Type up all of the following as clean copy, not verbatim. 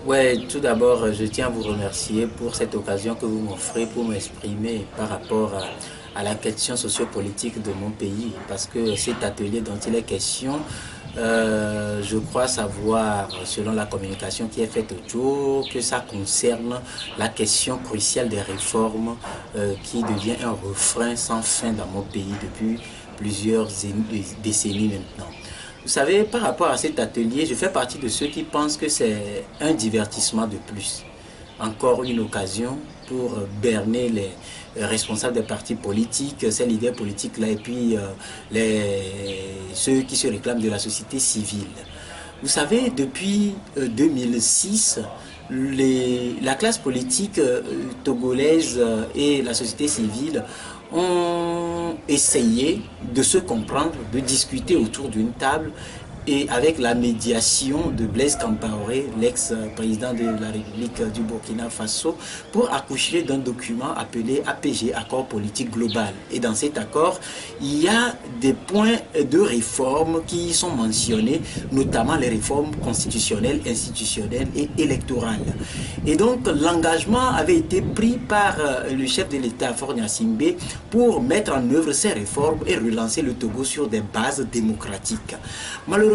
Ouais, tout d'abord, je tiens à vous remercier pour cette occasion que vous m'offrez pour m'exprimer par rapport à la question sociopolitique de mon pays. Parce que cet atelier dont il est question, je crois savoir, selon la communication qui est faite autour, que ça concerne la question cruciale des réformes qui devient un refrain sans fin dans mon pays depuis plusieurs décennies maintenant. Vous savez, par rapport à cet atelier, je fais partie de ceux qui pensent que c'est un divertissement de plus. Encore une occasion pour berner les responsables des partis politiques, ces leaders politiques-là, et puis ceux qui se réclament de la société civile. Vous savez, depuis 2006, la classe politique togolaise et la société civile ont essayé de se comprendre, de discuter autour d'une table et avec la médiation de Blaise Compaoré, l'ex-président de la République du Burkina Faso, pour accoucher d'un document appelé APG, Accord politique global. Et dans cet accord, il y a des points de réforme qui sont mentionnés, notamment les réformes constitutionnelles, institutionnelles et électorales. Et donc, l'engagement avait été pris par le chef de l'État, Faure Gnassingbé, pour mettre en œuvre ces réformes et relancer le Togo sur des bases démocratiques. Malheureusement,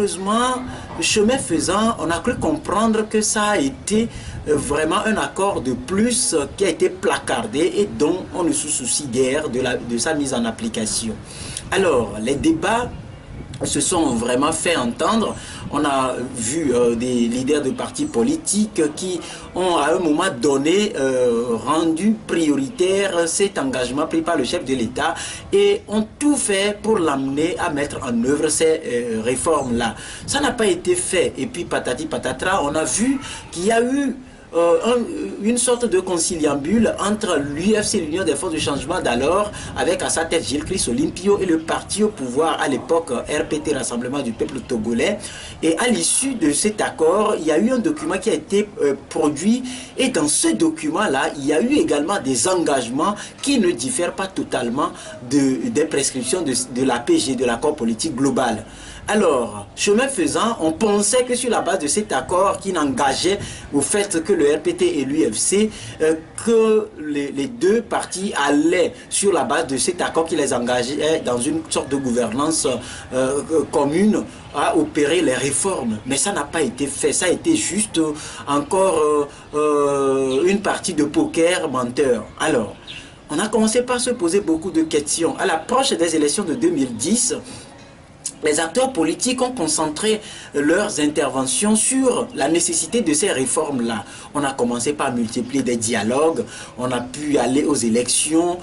chemin faisant, on a cru comprendre que ça a été vraiment un accord de plus qui a été placardé et dont on ne se soucie guère de sa mise en application. Alors, les débats se sont vraiment fait entendre. On a vu des leaders de partis politiques qui ont à un moment donné rendu prioritaire cet engagement pris par le chef de l'État et ont tout fait pour l'amener à mettre en œuvre ces réformes-là. Ça n'a pas été fait et puis patati patatra, on a vu qu'il y a eu une sorte de conciliambule entre l'UFC, l'Union des forces de changement d'alors, avec à sa tête Gilles Christ Olympio et le parti au pouvoir à l'époque RPT, Rassemblement du peuple togolais. Et à l'issue de cet accord, il y a eu un document qui a été produit et dans ce document-là, il y a eu également des engagements qui ne diffèrent pas totalement des prescriptions de l'APG, de l'accord politique global. Alors, chemin faisant, on pensait que sur la base de cet accord qui n'engageait au fait que le RPT et l'UFC, que les deux partis allaient sur la base de cet accord qui les engageait dans une sorte de gouvernance commune à opérer les réformes. Mais ça n'a pas été fait, ça a été juste encore une partie de poker menteur. Alors, on a commencé par se poser beaucoup de questions. À l'approche des élections de 2010, les acteurs politiques ont concentré leurs interventions sur la nécessité de ces réformes-là. On a commencé par multiplier des dialogues, on a pu aller aux élections,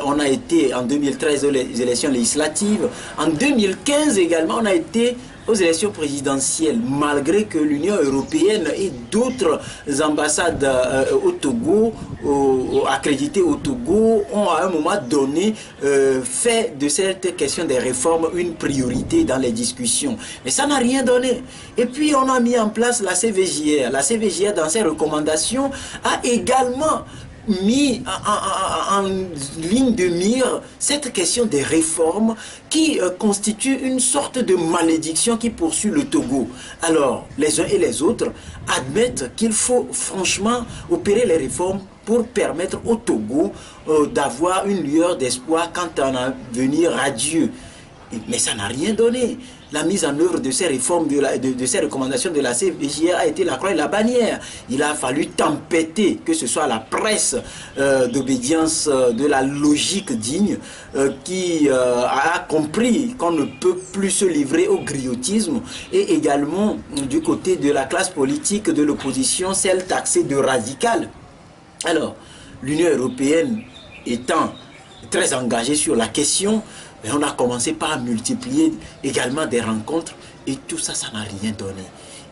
on a été en 2013 aux élections législatives, en 2015 également on a été aux élections présidentielles, malgré que l'Union européenne et d'autres ambassades au Togo, accréditées au Togo, ont à un moment donné fait de cette question des réformes une priorité dans les discussions. Mais ça n'a rien donné. Et puis on a mis en place la CVJR. La CVJR, dans ses recommandations, a également mis en ligne de mire cette question des réformes qui constitue une sorte de malédiction qui poursuit le Togo. Alors, les uns et les autres admettent qu'il faut franchement opérer les réformes pour permettre au Togo d'avoir une lueur d'espoir quant à un avenir radieux. Mais ça n'a rien donné. La mise en œuvre de ces réformes, de ces recommandations de la CVJR a été la croix et la bannière. Il a fallu tempêter, que ce soit la presse d'obédience de la logique digne, qui a compris qu'on ne peut plus se livrer au griotisme, et également du côté de la classe politique de l'opposition, celle taxée de radicale. Alors, l'Union européenne étant très engagée sur la question, mais on a commencé par multiplier également des rencontres et tout ça, ça n'a rien donné.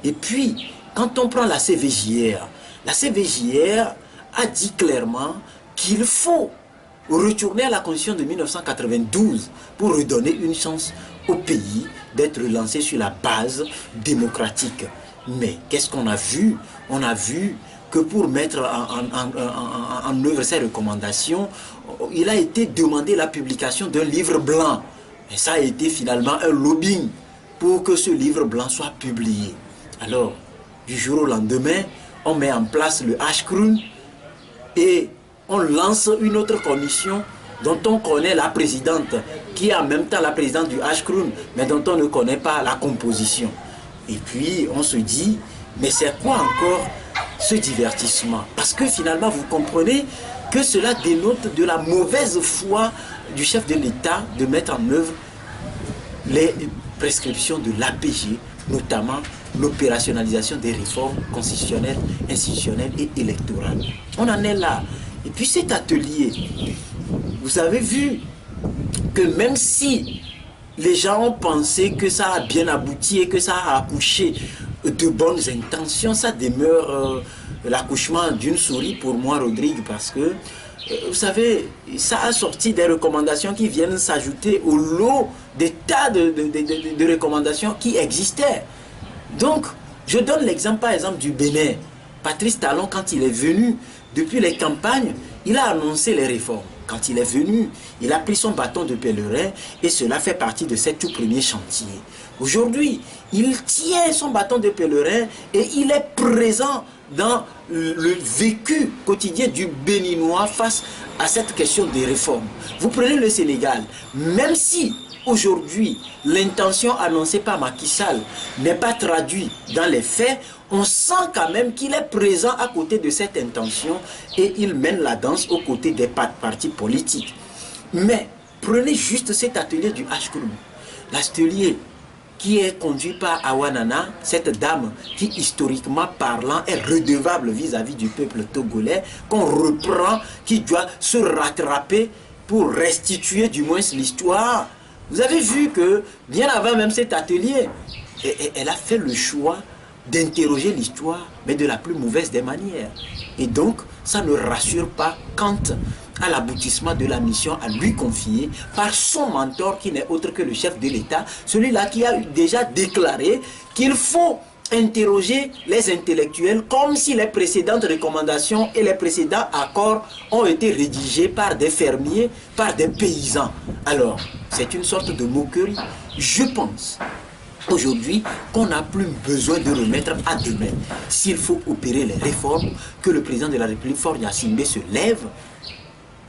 Et puis, quand on prend la CVJR a dit clairement qu'il faut retourner à la Constitution de 1992 pour redonner une chance au pays d'être lancé sur la base démocratique. Mais qu'est-ce qu'on a vu? On a vu que pour mettre en œuvre ces recommandations, il a été demandé la publication d'un livre blanc. Et ça a été finalement un lobbying pour que ce livre blanc soit publié. Alors, du jour au lendemain, on met en place le HCRUN et on lance une autre commission dont on connaît la présidente, qui est en même temps la présidente du HCRUN, mais dont on ne connaît pas la composition. Et puis on se dit, mais c'est quoi encore ce divertissement? Parce que finalement, vous comprenez que cela dénote de la mauvaise foi du chef de l'État de mettre en œuvre les prescriptions de l'APG, notamment l'opérationnalisation des réformes constitutionnelles, institutionnelles et électorales. On en est là. Et puis cet atelier, vous avez vu que même si les gens ont pensé que ça a bien abouti et que ça a accouché de bonnes intentions, ça demeure l'accouchement d'une souris pour moi, Rodrigue, parce que vous savez, ça a sorti des recommandations qui viennent s'ajouter au lot des tas de recommandations qui existaient. Donc, je donne l'exemple par exemple du Bénin. Patrice Talon, quand il est venu, depuis les campagnes, il a annoncé les réformes. Quand il est venu, il a pris son bâton de pèlerin et cela fait partie de ses tout premiers chantiers. Aujourd'hui, il tient son bâton de pèlerin et il est présent dans le vécu quotidien du Béninois face à cette question des réformes. Vous prenez le Sénégal, même si aujourd'hui l'intention annoncée par Macky Sall n'est pas traduite dans les faits, on sent quand même qu'il est présent à côté de cette intention et il mène la danse aux côtés des partis politiques. Mais prenez juste cet atelier du HCRUN, l'atelier qui est conduit par Awanana, cette dame qui, historiquement parlant, est redevable vis-à-vis du peuple togolais, qu'on reprend, qui doit se rattraper pour restituer du moins l'histoire. Vous avez vu que, bien avant même cet atelier, elle a fait le choix d'interroger l'histoire, mais de la plus mauvaise des manières. Et donc, ça ne rassure pas quant à l'aboutissement de la mission à lui confier par son mentor qui n'est autre que le chef de l'État, celui-là qui a déjà déclaré qu'il faut interroger les intellectuels comme si les précédentes recommandations et les précédents accords ont été rédigés par des fermiers, par des paysans. Alors, c'est une sorte de moquerie. Je pense aujourd'hui qu'on n'a plus besoin de remettre à demain. S'il faut opérer les réformes, que le président de la République, Faure Gnassingbé, se lève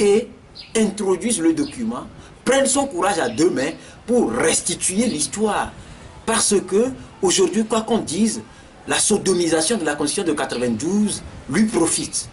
et introduise le document, prenne son courage à deux mains pour restituer l'histoire. Parce que aujourd'hui, quoi qu'on dise, la sodomisation de la Constitution de 92 lui profite.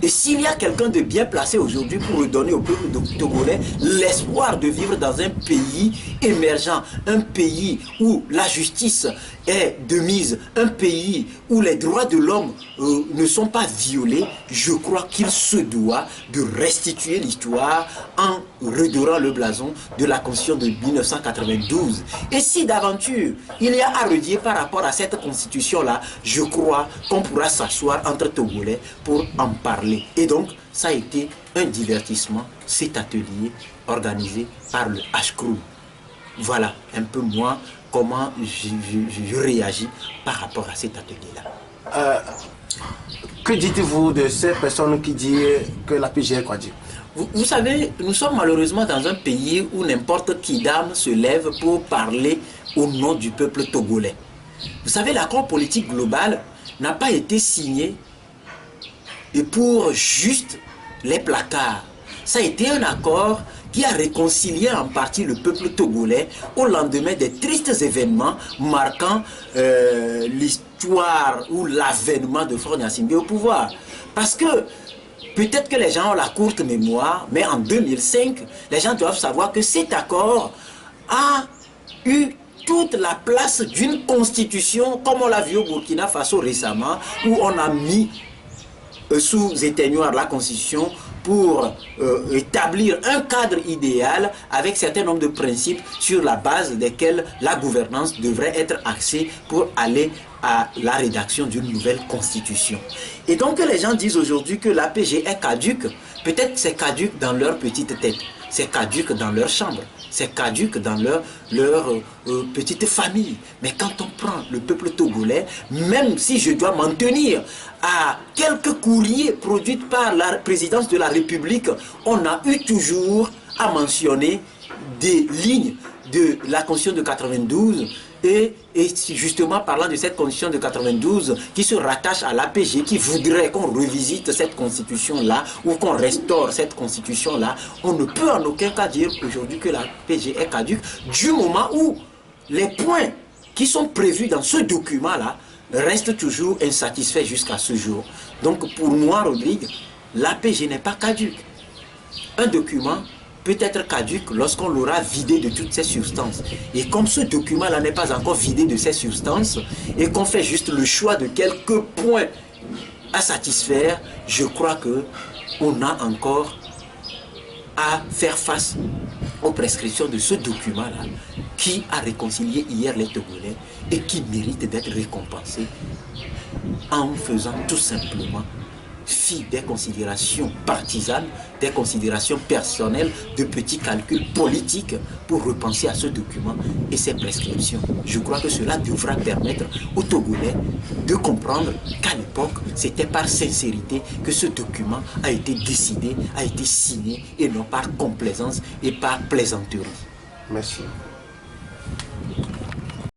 Et s'il y a quelqu'un de bien placé aujourd'hui pour redonner au peuple togolais l'espoir de vivre dans un pays émergent, un pays où la justice est de mise, un pays où les droits de l'homme ne sont pas violés, je crois qu'il se doit de restituer l'histoire en redorant le blason de la Constitution de 1992. Et si d'aventure il y a à redire par rapport à cette Constitution-là, je crois qu'on pourra s'asseoir entre Togolais pour en parler. Et donc, ça a été un divertissement, cet atelier organisé par le HCRUN. Voilà un peu moi comment je réagis par rapport à cet atelier-là. Que dites-vous de ces personnes qui disent que la PG est quadruple? Vous savez, nous sommes malheureusement dans un pays où n'importe qui d'âme se lève pour parler au nom du peuple togolais. Vous savez, l'accord politique global n'a pas été signé et pour juste les placards. Ça a été un accord qui a réconcilié en partie le peuple togolais au lendemain des tristes événements marquant l'histoire ou l'avènement de Faure Gnassingbé au pouvoir. Parce que peut-être que les gens ont la courte mémoire, mais en 2005, les gens doivent savoir que cet accord a eu toute la place d'une constitution, comme on l'a vu au Burkina Faso récemment, où on a mis sous éteignoir la constitution pour établir un cadre idéal avec un certain nombre de principes sur la base desquels la gouvernance devrait être axée pour aller à la rédaction d'une nouvelle constitution. Et donc les gens disent aujourd'hui que l'APG est caduque, peut-être c'est caduque dans leur petite tête, c'est caduque dans leur chambre, c'est caduque dans leur petite famille. Mais quand on prend le peuple togolais, même si je dois m'en tenir à quelques courriers produits par la présidence de la République, on a eu toujours à mentionner des lignes de la Constitution de 92 Et justement, parlant de cette constitution de 92 qui se rattache à l'APG, qui voudrait qu'on revisite cette constitution-là ou qu'on restaure cette constitution-là, on ne peut en aucun cas dire aujourd'hui que l'APG est caduque du moment où les points qui sont prévus dans ce document-là restent toujours insatisfaits jusqu'à ce jour. Donc pour moi, Rodrigue, l'APG n'est pas caduque. Un document peut être caduque lorsqu'on l'aura vidé de toutes ses substances. Et comme ce document-là n'est pas encore vidé de ses substances et qu'on fait juste le choix de quelques points à satisfaire, je crois qu'on a encore à faire face aux prescriptions de ce document-là qui a réconcilié hier les Togolais et qui mérite d'être récompensé en faisant tout simplement fi des considérations partisanes, des considérations personnelles, de petits calculs politiques pour repenser à ce document et ses prescriptions. Je crois que cela devra permettre aux Togolais de comprendre qu'à l'époque, c'était par sincérité que ce document a été décidé, a été signé et non par complaisance et par plaisanterie. Merci.